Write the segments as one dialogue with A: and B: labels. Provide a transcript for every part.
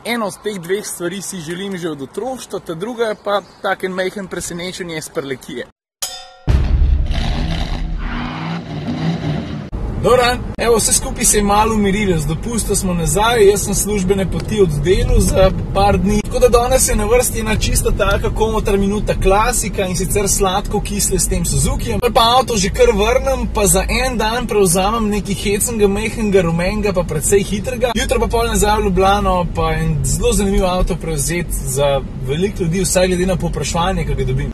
A: Eno od teh dveh stvari si želim že od otroštva, ta druga je pa tak en majhen presenečenje iz Prlekije. Doran, evo, vse skupaj se je malo umirilo, z dopusta smo nazaj, jaz sem službene poti oddelal za par dni. Tako da danes je na vrsti ena čisto taka komotar minuta klasika in sicer sladko kisle s tem Suzukijem. Pa avto že kar vrnem, pa za en dan prevzamem neki hecnega, majhnega, rumenega, pa precej hitrega. Jutro pa pol nazaj v Ljubljano, pa en zelo zanimiv avto prevzeti za veliko ljudi, vsaj glede na povpraševanje, ki ga dobim.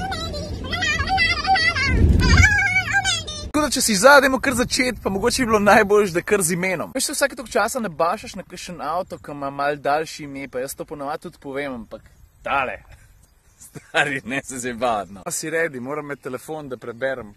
A: Tako da, če si zademo kar začeti, pa mogoče bi bilo najboljš, da kar z imenom. Veš, se vsake toliko časa nabašaš na kakšen avto, ki ima malo daljši ime, pa jaz to ponavadi tudi povem, ampak tale, stari, ne se zabavati, no. Pa si redi, moram imeti telefon, da preberem.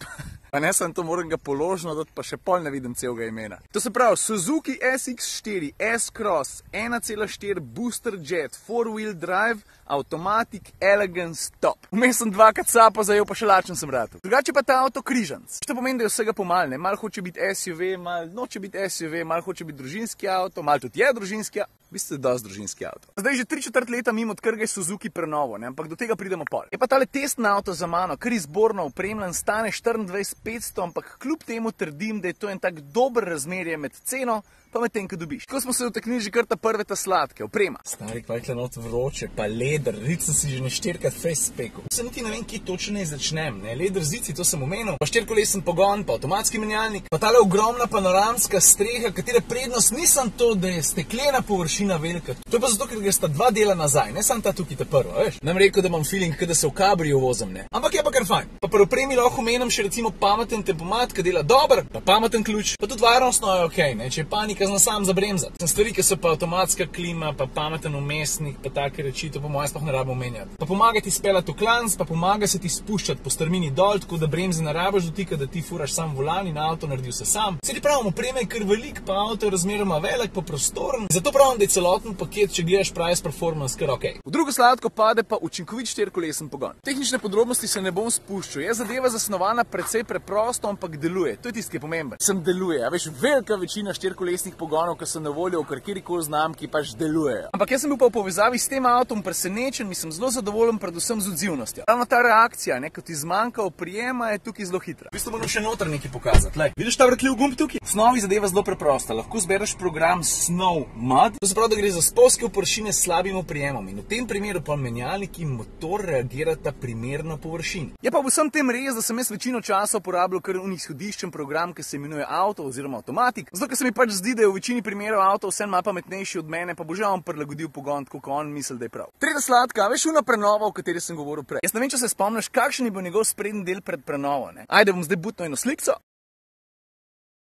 A: Pa ne sem to, moram ga položno dati, pa še pol ne vidim celega imena. To se pravi, Suzuki SX4, S-Cross, 1.4 Booster Jet, 4-wheel drive, Automatic, Elegance, Top. Vmes sem 2 kacapa zajel, pa še lačen sem ratel. Drugače pa ta avto križanc. Što pomeni, da je vsega pomal, ne? Mal hoče biti SUV, mal noče biti SUV, mal hoče biti družinski avto, mal tudi je družinski avto. V bistvu je dosti družinski avto. Zdaj že 3/4 leta mimo, odkar ga je Suzuki prenovo, ne? Ampak do tega pridemo pol. Je pa tale testni avto za mano, kar izborno opremljen, stane 24.500, ampak kljub temu trdim, da je to en tak dober razmerje med ceno pa med tem, ko dobiš. Tako smo se dotaknili že kar ta prve ta sladke, oprema. Stari, kva je tle not vroče, pa leder, ric sem si že na 4-krat face spekel. Se niti ne vem, kje točno ne začnem, ne? Leder zici, to sem omenil, pa 4-kolesen pogon, pa avtomatski menjalnik, pa tale ogromna panoramska streha, katere prednost nisem to, da je steklena površina velika. To je pa zato, ker gre sta 2 dela nazaj, ne sam ta tukaj ta prva, veš. Nam rekel, da imam feeling, da se v kabriju vozim, ne. Ampak je pa kar fajn. Pa pri opremi lahko omenim še recimo pameten tempomat, ki dela dober, pa pameten ključ, pa tudi varnostno je okej, ne. Če je panika, znam sam zabremzati. Sem stvari, ki so pa avtomatska klima, pa pameten umestnik, pa take reči, to po mojem sploh ne rabimo omenjati. Pa pomaga ti speljati v klanc, pa pomaga se ti spuščati po strmini dol, tako da bremze ne rabiš dotika, da ti furaš sam volan in avto naredi vse sam. Se ti pravim, oprema je kar velik, pa avto je razmeroma velik, pa prostoren. Zato pravim, da je celoten paket, če gledaš price performance, kar okej. V drugo sladko pade pa učinkovit 4-kolesen pogon. Tehnične podrobnosti se ne bom spuščal. Je zadeva zasnovana precej preprosto, ampak deluje. To je tisti, ki je pomemben. Sem deluje, a veš, velika večina 4-kolesnih pogonov, ki so na voljo v kjerkoli znamki, pač delujejo. Ampak jaz sem bil pa v povezavi s tem avtom presenečen, sem zelo zadovoljen predvsem z odzivnostjo. Ravno ta reakcija, ne, ko ti zmanjka oprijema, je tukaj zelo hitra. V bistvu moram še noter nekaj pokazati. Lej, vidiš ta vrtljiv gumb tukaj? V osnovi zadeva zelo preprosta. Lahko zbereš program Snow Mud. To se pravi, da gre za spolzke površine s slabim oprijemom in v tem primeru pa menjalnik in motor reagirata primerno površini. Je pa v vsem tem res, da sem jaz večino časa uporabljal kar izhodiščen program, ki se imenuje Auto oziroma Automatic, zato ker se mi pač zdi, da je v večini primerov avto vse malo pametnejši od mene, pa bo že on prilagodil pogon, tako kot on misli, da je prav. Tretja sladka, veš, una prenova, o kateri sem govoril prej. Jaz ne vem, če se spomniš, kakšen je bil njegov sprednji del pred prenovo, ne? Ajde, bom zdaj butno eno slikco.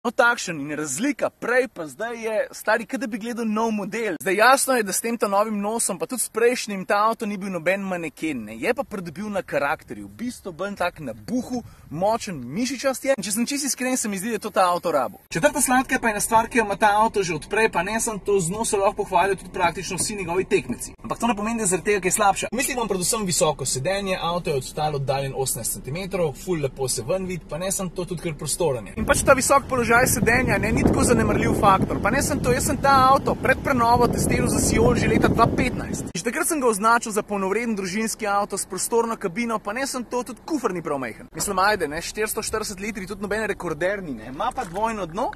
A: No, takšen in razlika prej pa zdaj je, stari, kaj da bi gledal nov model. Zdaj jasno je, da s tem ta novim nosom, pa tudi s prejšnjim, ta avto ni bil noben maneken, ne. Je pa pridobil na karakterju, v bistvu bolj tak na buhu, močen, mišičast je. In če sem čisto iskren, se mi zdi, da je to ta avto rabo. Četrta sladka pa je ena stvar, ki jo ima ta avto že odprej, pa ne sem to z njo se lahko pohvalijo tudi praktično vsi njegovi tekmeci. Ampak to ne pomeni, da zaradi tega, ki je slabša. Mislim, imam predvsem visoko sedenje, avto je od tal oddaljen 18 cm, ful lepo se ven vidi, pa ne sem to tudi kar prostoren je. In pač ta visok položaj sedenja, ne, ni tako zanemarljiv faktor. Pa ne sem to, jaz sem ta avto pred prenovo testiral za Siol že leta 2015. Že takrat sem ga označil za polnovreden družinski avto s prostorno kabino, pa ne sem to, tudi kufer ni prav majhen. Mislim, ajde, ne, 440 litri, tudi noben rekorderni, ne, ima pa dvojno dno.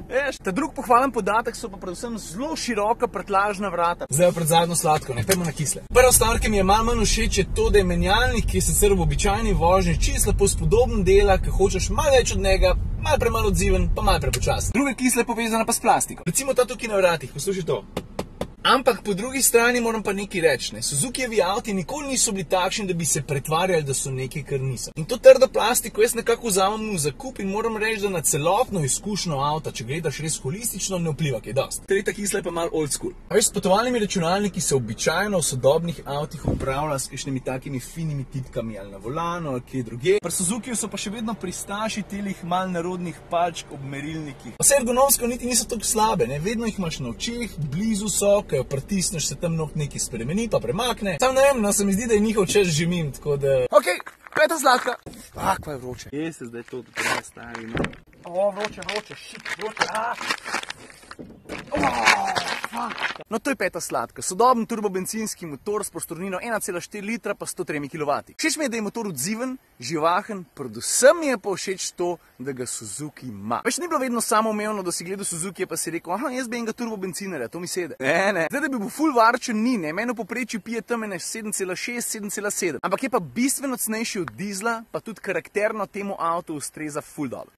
A: Veš, ta drug pohvalen podatek so pa predvsem zelo široka prtljažna vrata. Zdaj pred zadnjo sladko, ne, pojmo na kisle. Prva stvar, ki mi je malo manj všeč, je to, da je menjalnik, ki je sicer v običajni vožnji čisto lepo spodoben dela, ki hočeš malo več od njega, malo premalo odziven, pa malo prepočasen. Druga kisla je povezana pa s plastiko. Recimo ta tukaj na vratih, poslušaj to. Ampak po drugi strani moram pa nekaj reči, ne. Suzukijevi avti nikoli niso bili takšni, da bi se pretvarjali, da so nekaj, kar niso. In to trdo plastiko jaz nekako vzamem v zakup in moram reči, da na celotno izkušnjo avta, če gledaš res holistično, ne vpliva kaj dosti. Tretja kisla je pa malo old school. A veš, s potovalnimi računalniki se običajno v sodobnih avtih upravlja s kakšnimi takimi finimi tipkami ali na volanu ali kje drugje. Pri Suzukiju so pa še vedno pristaši telih mal narodnih palčk ob merilnikih. Vse ergonomsko niti niso tako slabe, ne, vedno jih imaš na očeh, blizu so, ko jo pritisneš, se tam nog nekaj spremeni, pa premakne. Sam ne vem, no, se mi zdi, da je njihov čas že mim, tako da... Okej, peta sladka. Kva je vroče.
B: Kje se zdaj to dotraja, stari, no?
A: Vroče, šit, vroče, No, to je peta sladka. Sodoben turbobencinski motor s prostornino 1,4 litra pa 103 kW. Všeč mi je, da je motor odziven, živahen, predvsem mi je pa všeč to, da ga Suzuki ima. Več ni bilo vedno samoumevno, da si gledal Suzuki pa si rekel, aha, jaz bi enega turbobencinarja, to mi sede. Ne. Zdaj, da bi bil ful varčen, ni, ne. Meni v povprečju pije tam 7,6, 7,7. Ampak je pa bistveno cenejši od dizla, pa tudi karakterno temu avtu ustreza ful dobro.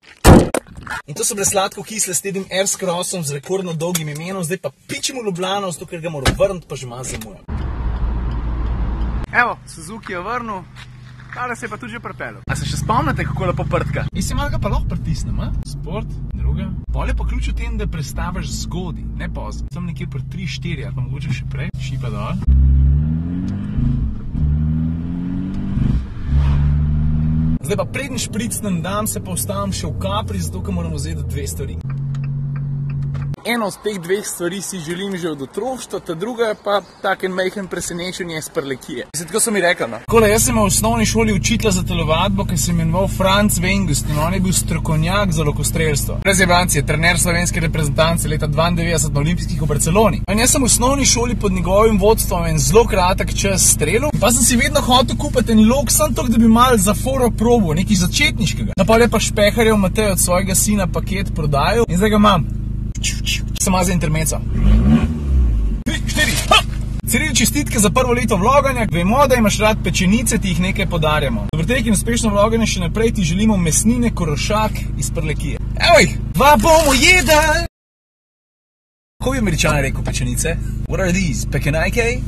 A: In to so bile sladko kisle s tedim R-Crossom z rekordno dolgim imenom, zdaj pa pičimo v Ljubljano, zato ker ga moram vrniti, pa že malo zamujam. Evo, Suzuki je vrnil, tale se je pa tudi že pripeljal. A se še spomnite, kako lepo prtka? In si malo ga pa lahko pritisnem, a? Sport, druga. Pol je pa ključ v tem, da prestaviš zgodi, ne pozno. Tam nekje pri 3-4, ali pa mogoče še prej, šipa dol. Zdaj pa preden špricnem dam, se pa ustavim še v Capri, zato ker moram vzeti dve stvari. Eno od teh dveh stvari si želim že od otroštva, ta druga je pa tak en majhen presenečenje iz Prlekije. Mislim, tako so mi rekli, no. Takole, jaz sem v osnovni šoli učitelj za telovadbo, ki se imenoval Franc Vengust in on je bil strokovnjak za lokostrelstvo. Prezjebanci je trener slovenske reprezentance leta 92 na olimpijskih v Barceloni. In jaz sem v osnovni šoli pod njegovim vodstvom en zelo kratek čas strelil, pa sem si vedno hotel kupiti en lok, samo toliko, da bi malo za foro probil, nekaj začetniškega. No, pa je pa Špeharjev Matej od svojega sina paket prodajal in zdaj ga imam. Sama za intermeco. 3, 4, ha! Ciril, čestitke za prvo leto vloganja. Vemo, da imaš rad pečenice, ti jih nekaj podarjamo. Dobro tek in uspešno vloganje še naprej ti želimo mesnine Korošak iz Prlekije. Evo jih, dva bomo jedali! Kako bi Američani rekel pečenice? What are these? Pekenajke?